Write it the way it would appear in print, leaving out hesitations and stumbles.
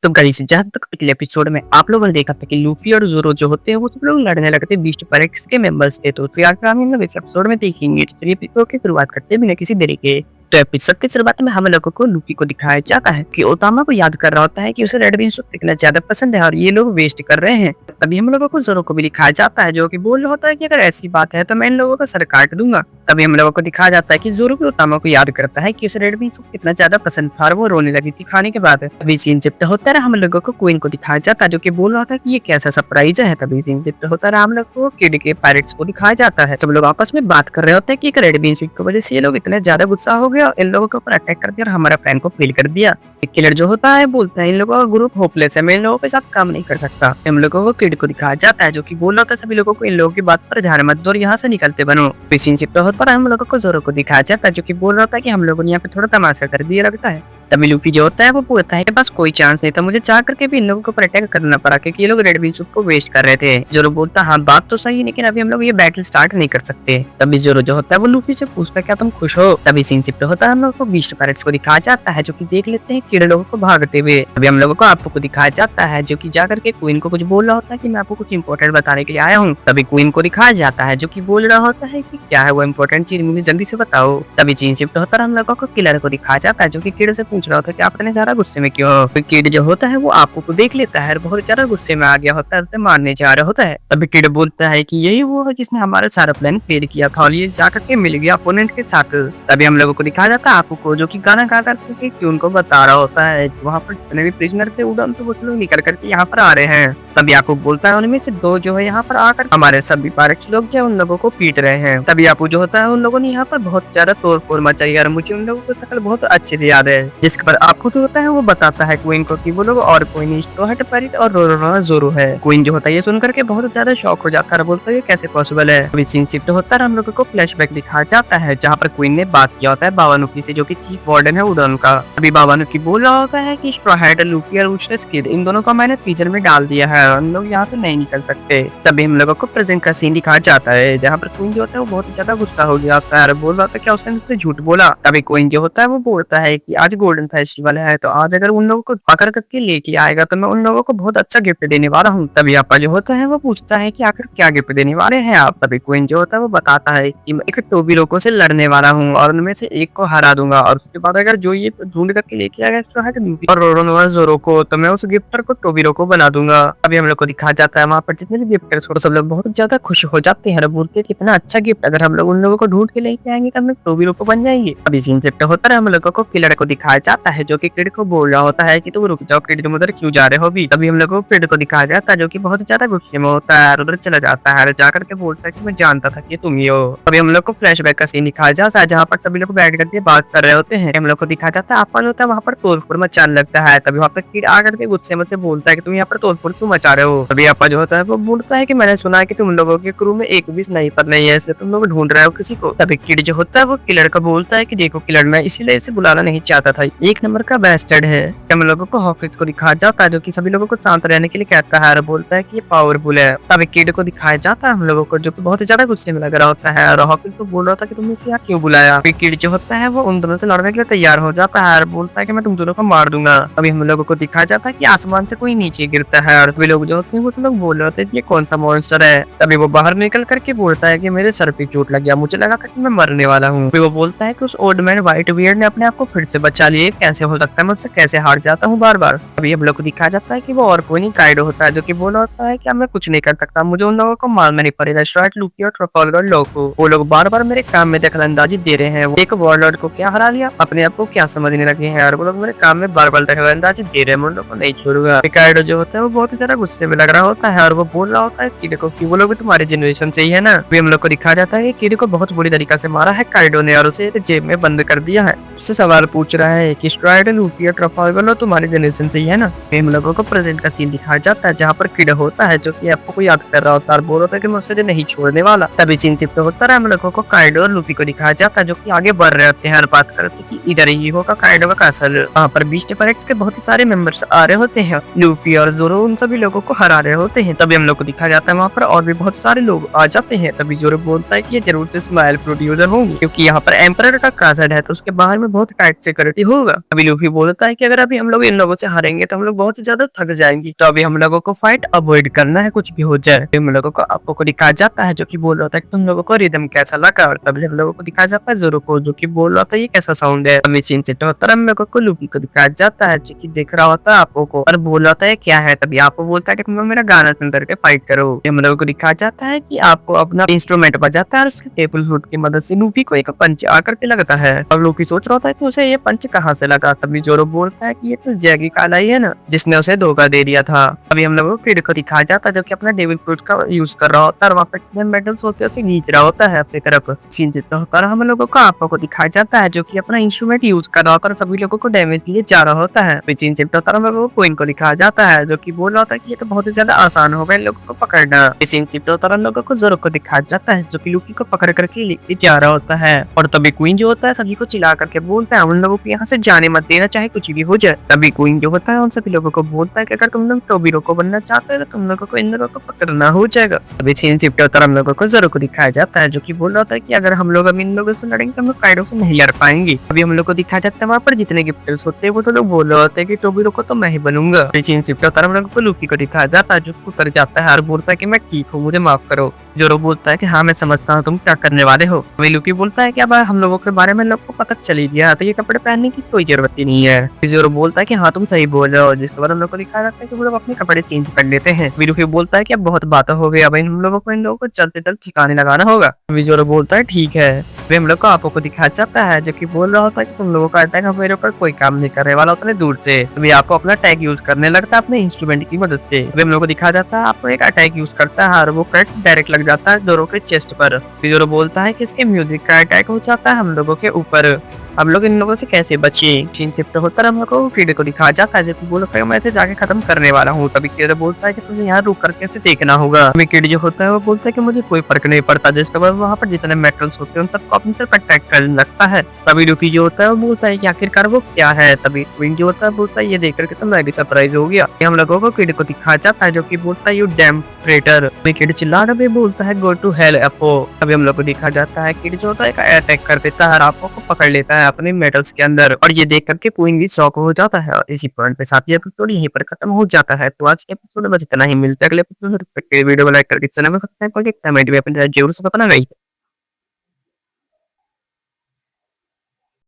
तो गाइस जहाँ तक पिछले एपिसोड में आप लोगों ने देखा था कि लूफी और जोरो जो होते हैं वो सब लोग लड़ने लगते हैं बीस्ट पायरेट्स के मेंबर्स थे। तो फिर आखिर हम लोग इस एपिसोड में देखेंगे। तो ये एपिसोड की शुरुआत करते हैं बिना किसी देरी के। तो एपिसोड की शुरुआत में हम लोगों को लूफी को दिखाया जाता है कि ओतामा को याद कर रहा होता है कि उसे रेड बीन सूप कितना ज्यादा पसंद है और ये लोग वेस्ट कर रहे हैं। तभी हम लोगों को जोरो को भी दिखाया जाता है जो कि बोल रहा होता है कि अगर ऐसी बात है तो मैं इन लोगों का सर काट दूंगा। तभी हम लोगों को दिखाया जाता है कि जोरो भी ओतामा को याद करता है कि उसे रेड बीन सूप कितना ज्यादा पसंद था और वो रोने लगी थी खाने के बाद। तभी सीन शिफ्ट होता रहा, हम लोगों को क्वीन को दिखाया जाता है जो कि बोल रहा था कि ये कैसा सरप्राइज है। तभी सीन शिफ्ट होता रहा, हम लोग को किड के पायरेट्स को दिखाया जाता है। सब लोग आपस में बात कर रहे होते हैं कि एक रेड बीन सूप की वजह से ये लोग इतने ज्यादा गुस्सा हो गया और इन लोगों के ऊपर अटैक कर दिया और हमारा प्लान को फेल कर दिया। किलर जो होता है बोलता है इन लोगों का ग्रुप होपलेस है, मैं इन लोगों के साथ काम नहीं कर सकता। हम लोगों को किड को दिखाया जाता है जो कि बोल रहा था सभी लोगों को इन लोगों की बात पर ध्यान मत दो और यहाँ से निकलते बनो। सीन शिफ्ट होता है, हम लोगों को जोरो को दिखाया जाता है जो कि बोल रहा था कि हम लोगों ने यहाँ पे थोड़ा तमाशा कर दिया लगता है। तभी लूफी जो होता है वो बोलता है कि बस कोई चांस नहीं था, मुझे चाह करके भी इन लोगों को अटैक करना पड़ा क्योंकि ये लोग रेड बीन सूप को वेस्ट कर रहे थे। जोरो बोलता हाँ बात तो सही है लेकिन अभी हम लोग ये बैटल स्टार्ट नहीं कर सकते। तभी जोरो जो होता है वो लूफी से पूछता है क्या तुम खुश हो। तभी सीन शिफ्ट होता है, हम लोग को बीस्ट पायरेट्स को दिखाया जाता है जो कि देख लेते हैं कीड़े लोगों को भागते हुए। तभी हम लोगों को आपको को दिखाया जाता है जो कि जाकर के क्वीन को कुछ बोल रहा होता है कि मैं आपको कुछ इंपॉर्टेंट बताने के लिए आया हूँ। तभी क्वीन को दिखाया जाता है जो कि बोल रहा होता है कि क्या है वो इंपॉर्टेंट चीज, मुझे जल्दी से बताओ। तभी सीन शिफ्ट होता है, हम लोगों को किलर को दिखाया जाता है जो कि कीड़े से पूछ रहा होता है कि आप इतने ज्यादा गुस्से में क्यों हो। किड जो होता है वो आपको को देख लेता है और बहुत ज्यादा गुस्से में आ गया होता है, उसे मारने जा रहा होता है। तभी किड बोलता है कि यही वो है जिसने हमारा सारा प्लान फेल किया था और ये जाकर के मिल गया अपोनेंट के साथ। तभी हम लोगों को दिखाया जाता है आपको को जो कि गाना गा करके क्यों उनको बता रहा होता है वहाँ पर जितने भी प्रिजनर थे उड़न तो वो लोग निकल करके यहाँ पर आ रहे हैं। तभी आपको बोलता है उनमें से दो जो है यहाँ पर आकर हमारे सभी पायरेट्स लोग जो उन लोगों को पीट रहे हैं। तभी आपको जो होता है उन लोगों ने यहाँ पर बहुत ज्यादा तोड़-फोड़ मचाई और मुझे उन लोगों को शक्ल बहुत अच्छे से याद है। जिसके पर आपको जो होता है वो बताता है क्वीन को कि वो लोग और कोई नहीं स्टोहट पैरेट और रोरोना जोरो है। क्वीन जो होता है ये सुनकर के बहुत ज्यादा शॉक हो जाता है, बोलता है ये कैसे पॉसिबल है। अभी सीन शिफ्ट होता है, हम लोगों को फ्लैशबैक दिखाया जाता है जहाँ पर क्वीन ने बात किया होता है बावानुकी से जो कि चीफ वार्डन है उड़न का। अभी बावानुकी बोल रहा होता है कि स्ट्रॉ हैट लूफी और उचलेस किड इन दोनों को मैंने फ्रीजर में डाल दिया है और हम लोग यहाँ से नहीं निकल सकते। तभी हम लोगों को प्रेजेंट का सीन दिखाया जाता है जहाँ पर क्वीन जो होता है वो बहुत ज्यादा गुस्सा हो गया होता है और बोल रहा था क्या उसने मुझसे झूठ बोला। तभी क्वीन जो होता है वो बोलता है कि आज गोल्डन फेस्टिवल है तो आज अगर उन लोगों को पकड़ करके लेके आएगा तो मैं उन लोगों को बहुत अच्छा गिफ्ट देने वाला हूँ। तभी आपा जो होता है वो पूछता है कि आखिर क्या गिफ्ट देने वाले हैं आप। तभी क्वीन जो होता है वो बताता है कि मैं एक टोबीरोको से लड़ने वाला हूँ और उनमें से एक को हरा दूंगा और उसके बाद अगर जो ये ढूंढ करके लेके आएगा तो है और रोरोनोआ जोरो को तो मैं उस गिफ्टर को टोबीरोको बना दूंगा। अभी हम लोग को दिखाया जाता है वहाँ पर जितने भी गिफ्टर्स हो सब लोग बहुत ज्यादा खुश हो जाते हैं और बोलते हैं कितना अच्छा गिफ्ट, अगर हम लोग उन लोगों को ढूंढ के लेके आएंगे तो हम लोग टोबीरोको बन जाएंगे। अभी सीन शिफ्ट होता है, हम लोगों को किलर को दिखाया जाता है जो कि किड को बोल रहा होता है कि तुम रुक जाओ किड, तुम उधर क्यों जा रहे हो। भी तभी हम लोग को किड को दिखाया जाता है जो कि बहुत ज्यादा गुस्से में होता है और उधर चला जाता है और जाकर के बोलता है कि मैं जानता था कि तुम ही हो। अभी हम लोग को फ्लैशबैक का सीन दिखाया जाता है जहाँ पर सभी लोग बैठ करके बात कर रहे होते हैं। हम लोग को दिखाया जाता है आपन होता है वहाँ पर तोड़फोड़ मचाने लगता है। तभी वहाँ पर किड आकर के गुस्से में से बोलता है कि तुम यहाँ पर तोड़फोड़ क्यों मचा रहे हो। तभी आपा जो होता है वो बोलता है कि मैंने सुना है कि तुम लोगों के क्रू में एक भी स्नाइपर नहीं है इसलिए तुम लोग ढूंढ रहे हो किसी को। तभी किड जो होता है वो किलर को बोलता है कि देखो किलर मैं इसीलिए इसे बुलाना नहीं चाहता था, एक नंबर का बैस्टर्ड है। हम लोगों को हॉकिंस को दिखाया जाता है जो कि सभी लोगों को शांत रहने के लिए कहता है और बोलता है कि ये पावरफुल है। तभी किड को दिखाया जाता है हम लोगों को जो कि बहुत ज्यादा गुस्से में लग रहा होता है और हॉकिंस को बोल रहा था कि तुमने इसे यहाँ क्यों बुलाया। किड जो होता है वो उन दोनों से लड़ने के लिए तैयार हो जाता है और बोलता है कि मैं तुम दोनों को मार दूंगा। अभी हम लोगों को दिखाया जाता है कि आसमान से कोई नीचे गिरता है और वे लोग जो होते हैं वो सब लोग बोल रहे होते हैं ये कौन सा मॉन्स्टर है। तभी वो बाहर निकल करके बोलता है कि मेरे सर पे चोट लग गया, मुझे लगा था कि मैं मरने वाला हूँ। वो बोलता है कि उस ओल्ड मैन व्हाइट बियर्ड ने अपने आप को फिर से बचा लिया, कैसे हो सकता है, मुझसे कैसे हार जाता हूँ बार बार। अभी हम लोग को दिखाया जाता है कि वो और कोई नहीं काइडो होता है जो कि बोला होता है कि मैं कुछ नहीं कर सकता, मुझे उन लोगों को मारना नहीं पड़ेगा। स्ट्राइट लूफी और ट्रफाल्गर लोग को वो लोग बार बार मेरे काम में दखलंदाजी दे रहे हैं। एक वॉरलॉर्ड को क्या हरा लिया, अपने आप को क्या समझने लगे हैं और वो लोग मेरे काम में बार बार दखलंदाजी दे रहे हैं, उन लोगों को नहीं छोड़ूंगा। काइडो जो होता है वो बहुत ज्यादा गुस्से में लग रहा होता है और वो बोल रहा होता है कि देखो कि वो लोग तुम्हारे जनरेशन से ही है ना। अभी हम लोग को दिखाया जाता है कि किड को बहुत बुरी तरीका से मारा है काइडो ने और उसे जेब में बंद कर दिया है। उससे सवाल पूछ रहा है कि स्ट्राइड लूफी और ट्रफाल्गर तुम्हारे जनरेशन से ही है ना। हम लोगों को प्रेजेंट का सीन दिखाया जाता है जहाँ पर किड होता है जो कि आपको याद कर रहा होता है और बोल रहा था कि मैं उसे नहीं छोड़ने वाला। तभी सीन शिफ्ट होता है, हम लोगों को काइडो और लूफी को दिखाया जाता है जो कि आगे बढ़ रहे होते हैं और बात करते हैं कि इधर ही होगा काइडो का कासल। वहाँ पर बीस्ट पायरेट्स के बहुत सारे मेंबर्स आ रहे होते हैं, लूफी और जोरो उन सभी लोगों को हरा रहे होते हैं। तभी हम लोग को दिखाया जाता है वहाँ पर और भी बहुत सारे लोग आ जाते हैं। तभी जोरो बोलता है कि ये जरूर से स्माइल प्रोड्यूसर होंगे क्योंकि यहाँ पर एम्परर का कासल है तो उसके बाहर में बहुत टाइट सिक्योरिटी हो होगा। अभी लूफी बोलता है कि अगर अभी हम लोग इन लोगों से हारेंगे तो हम लोग बहुत ही ज्यादा थक जाएंगे, तो अभी हम लोगों को फाइट अवॉइड करना है, कुछ भी हो जाए। हम लोगों को आपको को दिखाया जाता है जो कि बोल रहा था कि तुम लोगों को रिदम कैसा लगा, और तभी हम लोगों को दिखाया जाता है जोरो को जो कि बोल रहा था ये कैसा साउंड है। अभी सीन से तो हम लोगों को लूफी को दिखाया जाता है जो कि देख रहा होता है आपको को और बोल रहा था क्या है। तभी आपको बोलता है कि तुम लोग मेरा गाना सुन करके फाइट करो। हम लोगों को दिखाया जाता है कि आपको अपना इंस्ट्रूमेंट बजाता है और उसके टेबल फुट की मदद से लूफी को एक पंच आकर के लगता है, और लूफी सोच रहा था कि उसे ये पंच कहाँ से लगा। तभी जोरो बोलता है कि ये तो जैगी काला ही है ना जिसने उसे धोखा दे दिया था। अभी हम लोगों को किड को दिखाया जाता है जो कि अपना टेबल फ्रूट का यूज कर रहा होता है और वहाँ पे मेटल्स होते हैं उसे खींच रहा होता है अपनी तरफ। सीन जितना होता है हम लोगों को आपको दिखाया जाता है जो कि अपना इंस्ट्रूमेंट यूज कर रहा होता है और सभी लोगों को डैमेज दिए जा रहा होता है। सीन जितना होता है हम लोगों को कोइन को दिखाया जाता है जो कि बोल रहा होता है कि ये तो बहुत ही ज्यादा आसान होगा इन लोगों को पकड़ना। सीन जितना होता है हम लोगों को जोरो को दिखाया जाता है जो कि लूफी को पकड़ करके लेके जा रहा होता है, और तभी क्वीन जो होता है सभी को चिल्ला करके बोलता है उन लोगों को यहाँ से जाने मत देना चाहे कुछ भी हो जाए। तभी क्वीन जो होता है उन सभी लोगों को बोलता है कि अगर तुम लोग टोबीरो को बनना चाहते हो तो तुम लोगों को इन लोगों को पकड़ना हो जाएगा। अभी सीन शिफ्ट होता है हम लोगों को जोरो को दिखाया जाता है जो कि बोल रहा होता है कि अगर हम लोग अभी इन लोगों से लड़ेंगे तो हम लोग काइडो से नहीं लड़ पाएंगे। अभी हम लोग को दिखाया जाता है वहाँ पर जितने गिफ्टर्स होते हैं वो तो लोग बोल रहे होते हैं कि टोबीरो को तो मैं ही बनूंगा। अभी सीन शिफ्ट होता है हम लोगों को लूफी को दिखाया जाता है जो उतर जाता है और बोलता है कि मैं ठीक हूँ, मुझे माफ करो। जोरो बोलता है कि हाँ मैं समझता हूँ तुम क्या करने वाले हो। अभी लूफी बोलता है कि अब हम लोगों के बारे में लोग को पता चल ही गया तो ये कपड़े पहनने की कोई जरूरत ही नहीं है। जोरो बोलता है कि हाँ तुम सही बोल रहे हो, जिसके बाद हम लोग को दिखाया जाता है कि वो लोग अपने कपड़े चेंज कर लेते हैं। लूफी बोलता है कि अब बहुत बातें हो गई, अब हम लोगों को इन लोगों को चलते चलते ठिकाने लगाना होगा। जोरो बोलता है ठीक है। वे हम लोग को आपको को दिखाया जाता है जो कि बोल रहा होता है कि तुम लोगों का अटैक मेरे ऊपर कोई काम नहीं करने वाला उतने दूर से। वे आपको अपना अटैक यूज करने लगता है अपने इंस्ट्रूमेंट की मदद से। वे हम लोग को दिखाया जाता है आपको एक अटैक यूज करता है और वो कट डायरेक्ट लग जाता है जोरो के चेस्ट पर। जोरो बोलता है कि इसके म्यूजिक का अटैक हो जाता है हम लोगों के ऊपर, हम लोग इन लोगों से कैसे बचे। सीन शिफ्ट होता है हम लोग को किड को दिखाया जाता है जब बोलता है मैं इसे जाके खत्म करने वाला हूँ। तभी किड बोलता है कि तुझे यहाँ रुक करके इसे देखना होगा। हमें किड जो होता है वो बोलता है कि मुझे कोई फर्क नहीं पड़ता, जिसके बाद वहाँ पर जितने मेटल्स होते हैं उन सबको अपनी तरफ अटैक करने लगता है। तभी लूफी जो होता है वो बोलता है कि आखिरकार वो क्या है। तभी क्वीन जो होता है बोलता है ये देख करके तो मैं भी सरप्राइज हो गया। हम लोगों को किड को दिखाया जाता है जो कि बोलता है यू डैम ट्रेटर। किड चिल्ला रहा बोलता है गो टू हेल एप्पो। अभी हम लोग को दिखा जाता है किड जो होता है अटैक कर देता है और आपको को पकड़ लेता है अपने मेटल्स के अंदर, और ये देख करके क्वीन भी शॉक हो जाता है। और इसी पॉइंट पे साथ ही एपिसोड यहीं पर खत्म हो जाता है। तो आज के एपिसोड में बस इतना ही, मिलता है अगले एपिसोड। वीडियो को लाइक करके चैनल में सब्सक्राइब करके कमेंट भी अपने जरूर से अपना गई।